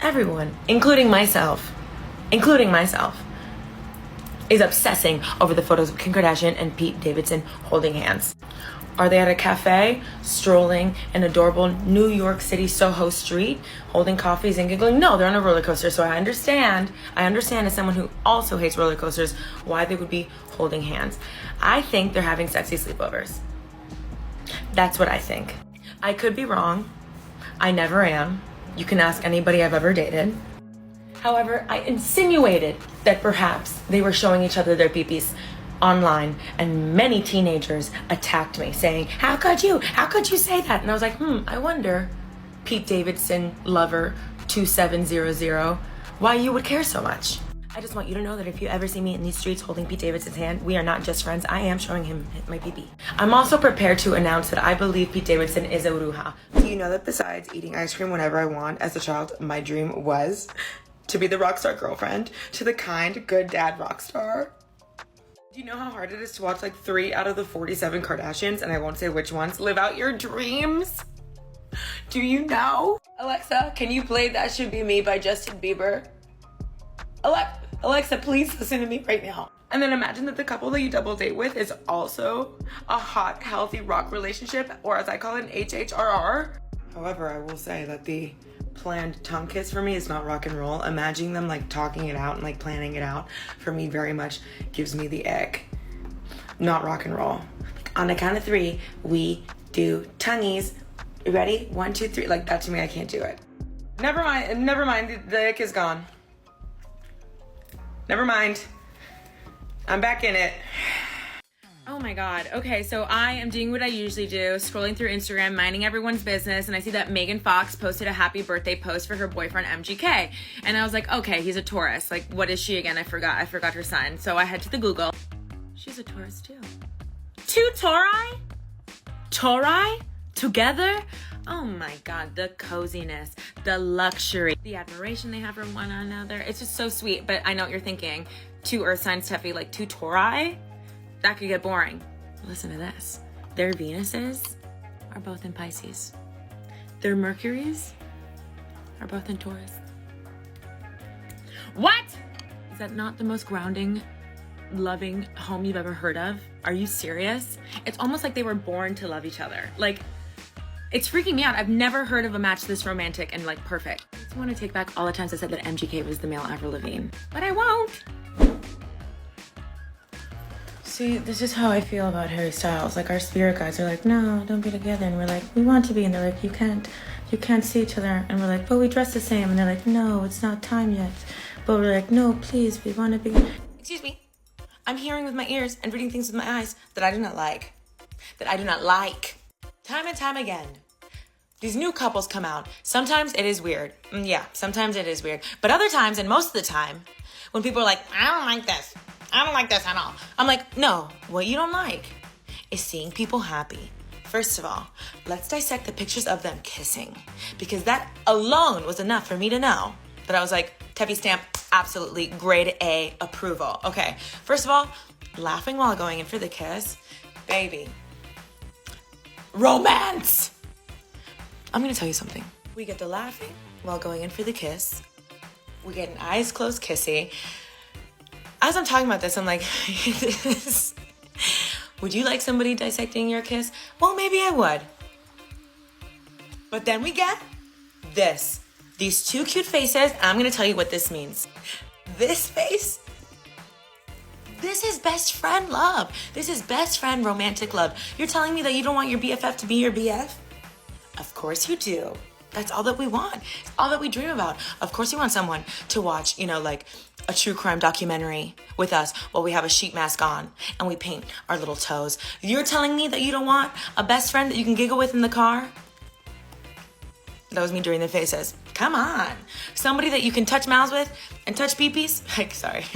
everyone, including myself, is obsessing over the photos of Kim Kardashian and Pete Davidson holding hands. Are they at a cafe, strolling an adorable New York City Soho street, holding coffees and giggling? No, they're on a roller coaster. So I understand as someone who also hates roller coasters, why they would be holding hands. I think they're having sexy sleepovers. That's what I think. I could be wrong. I never am. You can ask anybody I've ever dated. However, I insinuated that perhaps they were showing each other their peepees online, and many teenagers attacked me saying, how could you say that? And I was like, I wonder, Pete Davidson lover 2700, why you would care so much. I just want you to know that if you ever see me in these streets holding Pete Davidson's hand, we are not just friends. I am showing him my pee-pee. I'm also prepared to announce that I believe Pete Davidson is a bruja. Do you know that besides eating ice cream whenever I want as a child, my dream was to be the rock star girlfriend to the kind, good dad rock star? Do you know how hard it is to watch like 3 out of the 47 Kardashians, and I won't say which ones, live out your dreams? Do you know? Alexa, can you play That Should Be Me by Justin Bieber? Alexa, please listen to me right now. And then imagine that the couple that you double date with is also a hot, healthy rock relationship, or as I call it, an HHRR. However, I will say that the planned tongue kiss for me is not rock and roll. Imagining them like talking it out and like planning it out for me very much gives me the ick. Not rock and roll. On the count of 3, we do tongues. You ready? 1, 2, 3. Like that to me, I can't do it. Never mind. The ick is gone. Never mind. I'm back in it. Oh my God. Okay, so I am doing what I usually do, scrolling through Instagram, minding everyone's business, and I see that Megan Fox posted a happy birthday post for her boyfriend MGK. And I was like, okay, he's a Taurus. Like, what is she again? I forgot her sign. So I head to the Google. She's a Taurus too. 2 Tauri? Tauri? Together? Oh my God, the coziness, the luxury, the admiration they have for one another. It's just so sweet. But I know what you're thinking. 2 earth signs, Teffy, like 2 Tauri? That could get boring. Listen to this. Their Venuses are both in Pisces. Their Mercuries are both in Taurus. What? Is that not the most grounding, loving home you've ever heard of? Are you serious? It's almost like they were born to love each other. Like, it's freaking me out. I've never heard of a match this romantic and like perfect. I just want to take back all the times I said that MGK was the male Avril Lavigne, but I won't. See, this is how I feel about Harry Styles. Like, our spirit guides are like, no, don't be together. And we're like, we want to be. And they're like, you can't see each other. And we're like, but we dress the same. And they're like, no, it's not time yet. But we're like, no, please, we want to be. Excuse me. I'm hearing with my ears and reading things with my eyes that I do not like. Time and time again. These new couples come out. Sometimes it is weird. Yeah, sometimes it is weird. But other times, and most of the time, when people are like, I don't like this at all. I'm like, no, what you don't like is seeing people happy. First of all, let's dissect the pictures of them kissing, because that alone was enough for me to know that I was like, Teffy stamp, absolutely grade A approval. Okay, first of all, laughing while going in for the kiss, baby. Romance! I'm gonna tell you something. We get the laughing while going in for the kiss. We get an eyes closed kissy. As I'm talking about this, I'm like, would you like somebody dissecting your kiss? Well, maybe I would. But then we get this. These 2 cute faces. I'm going to tell you what this means. This face, this is best friend love. This is best friend romantic love. You're telling me that you don't want your BFF to be your BF? Of course you do. That's all that we want. It's all that we dream about. Of course you want someone to watch, like a true crime documentary with us while we have a sheet mask on and we paint our little toes. You're telling me that you don't want a best friend that you can giggle with in the car? That was me doing the faces. Come on. Somebody that you can touch mouths with and touch peepees? Like, sorry.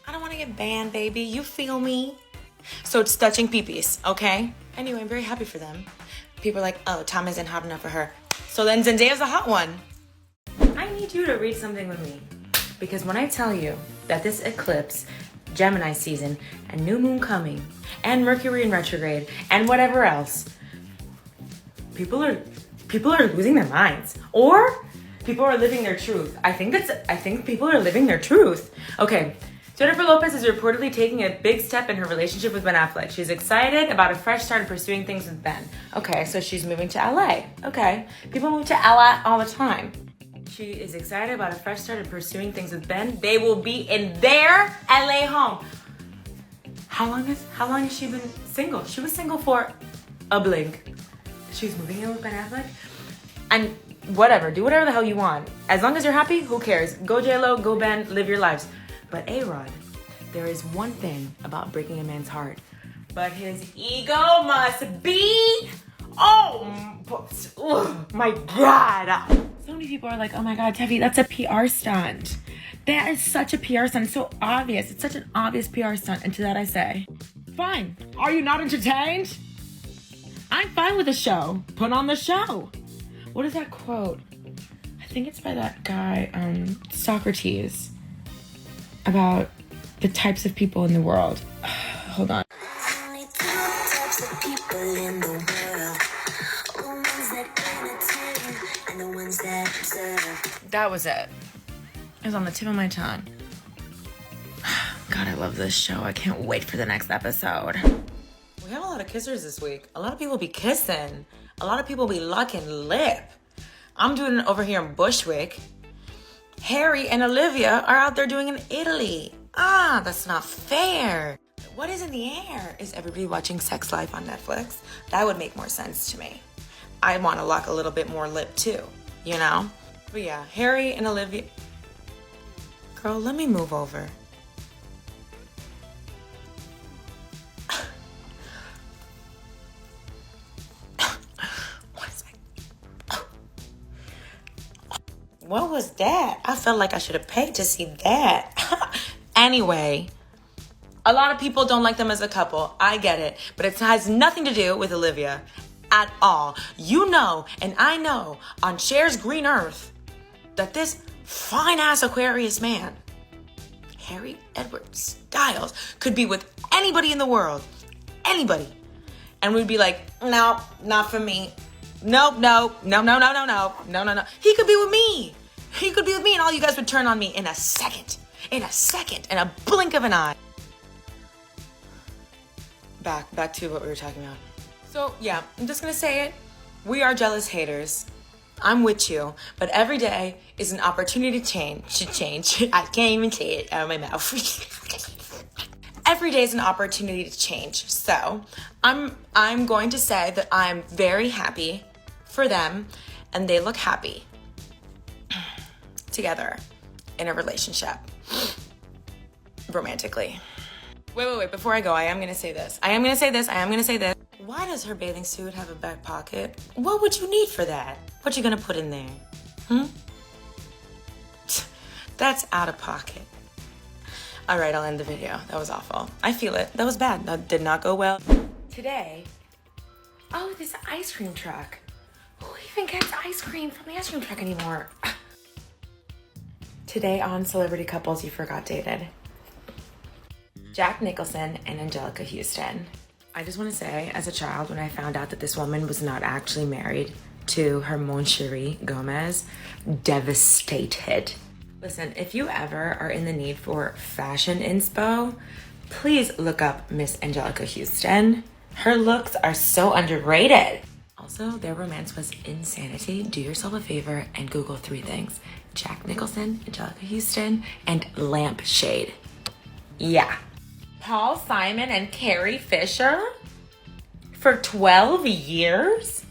I don't want to get banned, baby. You feel me? So it's touching peepees, okay? Anyway, I'm very happy for them. People are like, oh, Tom isn't hot enough for her. So then Zendaya's a hot one. I need you to read something with me. Because when I tell you that this eclipse, Gemini season, and new moon coming, and Mercury in retrograde, and whatever else, people are losing their minds. Or People are living their truth. I think people are living their truth. Okay. Jennifer Lopez is reportedly taking a big step in her relationship with Ben Affleck. She's excited about a fresh start and pursuing things with Ben. Okay, so she's moving to LA. Okay. People move to LA all the time. She is excited about a fresh start and pursuing things with Ben. They will be in their LA home. How long has she been single? She was single for a blink. She's moving in with Ben Affleck. And whatever, do whatever the hell you want. As long as you're happy, who cares? Go J-Lo, go Ben, live your lives. But A-Rod, there is one thing about breaking a man's heart, but his ego must be, oh my God. So many people are like, oh my God, Tevi, that's a PR stunt. That is such a PR stunt, it's so obvious. It's such an obvious PR stunt. And to that I say, fine, are you not entertained? I'm fine with the show, put on the show. What is that quote? I think it's by that guy, Socrates, about the types of people in the world. Hold on. Only two types of people in the world. The ones that entertain and the ones that observe. That was it. It was on the tip of my tongue. God, I love this show. I can't wait for the next episode. We have a lot of kissers this week. A lot of people be kissing. A lot of people be locking lip. I'm doing it over here in Bushwick. Harry and Olivia are out there doing it in Italy. That's not fair. What is in the air? Is everybody watching Sex Life on Netflix? That would make more sense to me. I want to lock a little bit more lip too, you know? But yeah, Harry and Olivia. Girl, let me move over. What was that? I felt like I should have paid to see that. Anyway, a lot of people don't like them as a couple. I get it. But it has nothing to do with Olivia at all. You know, and I know on Cher's green earth that this fine-ass Aquarius man, Harry Edward Styles, could be with anybody in the world. Anybody. And we'd be like, no, not for me. No. He could be with me. He could be with me and all you guys would turn on me in a second. In a blink of an eye. Back to what we were talking about. So yeah, I'm just gonna say it. We are jealous haters. I'm with you, but every day is an opportunity to change. I can't even say it out of my mouth. Every day is an opportunity to change. So I'm going to say that I'm very happy for them and they look happy together in a relationship romantically. Wait, before I go, I am going to say this. Why does her bathing suit have a back pocket? What would you need for that? What you going to put in there? That's out of pocket. All right, I'll end the video. That was awful. I feel it. That was bad. That did not go well. Today, this ice cream truck. Who even gets ice cream from the ice cream truck anymore? Today on Celebrity Couples You Forgot Dated. Jack Nicholson and Angelica Houston. I just want to say, as a child, when I found out that this woman was not actually married to her mon chéri, Gomez, devastated. Listen, if you ever are in the need for fashion inspo, please look up Miss Angelica Houston. Her looks are so underrated. Also, their romance was insanity. Do yourself a favor and Google 3 things. Jack Nicholson, Angelica Houston, and lampshade. Yeah. Paul Simon and Carrie Fisher for 12 years?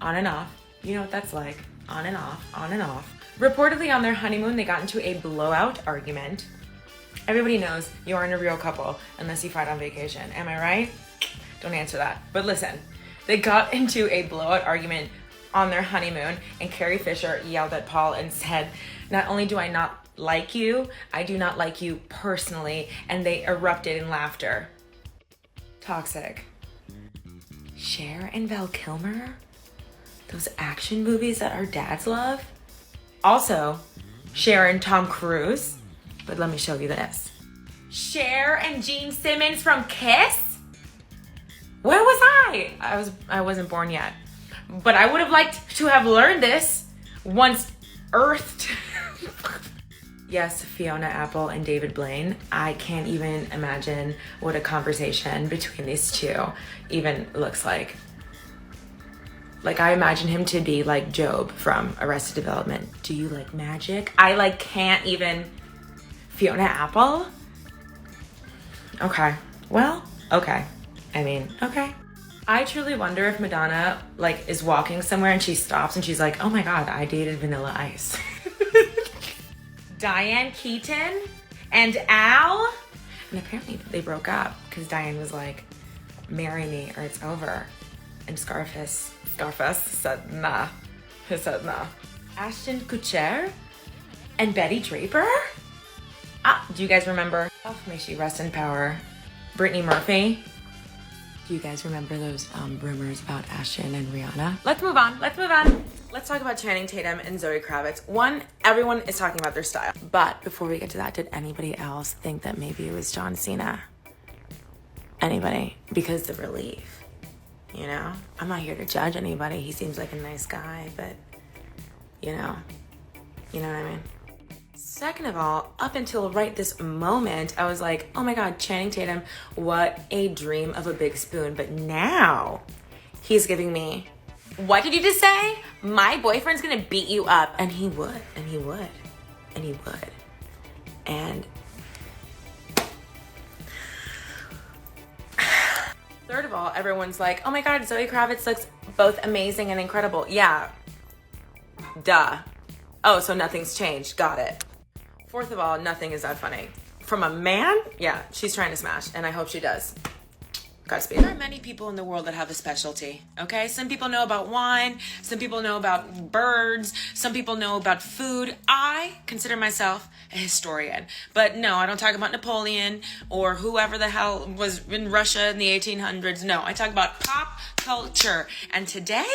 On and off. You know what that's like. On and off, on and off. Reportedly on their honeymoon, they got into a blowout argument. Everybody knows you aren't a real couple unless you fight on vacation. Am I right? Don't answer that. But listen, they got into a blowout argument on their honeymoon, and Carrie Fisher yelled at Paul and said, "Not only do I not like you, I do not like you personally," and they erupted in laughter. Toxic. Cher and Val Kilmer? Those action movies that our dads love? Also, Cher and Tom Cruise. But let me show you this. Cher and Gene Simmons from Kiss? Where was I? I wasn't born yet. But I would have liked to have learned this once unearthed. Yes, Fiona Apple and David Blaine. I can't even imagine what a conversation between these two even looks like. Like, I imagine him to be like Job from Arrested Development. Do you like magic? I like can't even. Fiona Apple? Okay. Well, okay. I mean, okay. I truly wonder if Madonna like is walking somewhere and she stops and she's like, oh my God, I dated Vanilla Ice. Diane Keaton and Al? And apparently they broke up because Diane was like, marry me or it's over. And Scarface said nah. He said nah. Ashton Kutcher and Betty Draper? Do you guys remember? Oh, may she rest in power. Brittany Murphy. Do you guys remember those rumors about Ashton and Rihanna? Let's move on. Let's talk about Channing Tatum and Zoe Kravitz. One, everyone is talking about their style. But before we get to that, did anybody else think that maybe it was John Cena? Anybody? Because the relief, you know? I'm not here to judge anybody. He seems like a nice guy, but you know what I mean? Second of all, up until right this moment, I was like, oh my God, Channing Tatum, what a dream of a big spoon. But now he's giving me, what did you just say? My boyfriend's gonna beat you up. And he would, and he would, and he would. And third of all, everyone's like, oh my God, Zoe Kravitz looks both amazing and incredible. Yeah, duh. Oh, so nothing's changed, got it. Fourth of all, nothing is that funny. From a man? Yeah, she's trying to smash, and I hope she does. Godspeed. There are many people in the world that have a specialty, okay? Some people know about wine, some people know about birds, some people know about food. I consider myself a historian. But no, I don't talk about Napoleon or whoever the hell was in Russia in the 1800s. No, I talk about pop culture. And today,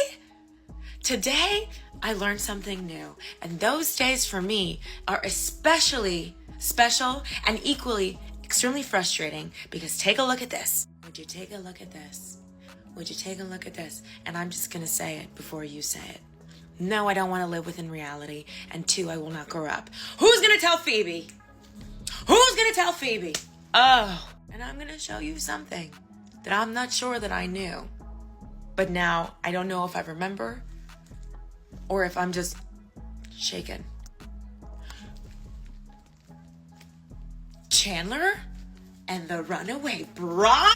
I learned something new. And those days for me are especially special and equally extremely frustrating because take a look at this. Would you take a look at this? Would you take a look at this? And I'm just going to say it before you say it. No, I don't want to live within reality. And two, I will not grow up. Who's going to tell Phoebe? Who's going to tell Phoebe? Oh, and I'm going to show you something that I'm not sure that I knew. But now I don't know if I remember or if I'm just shaken. Chandler and the runaway bride?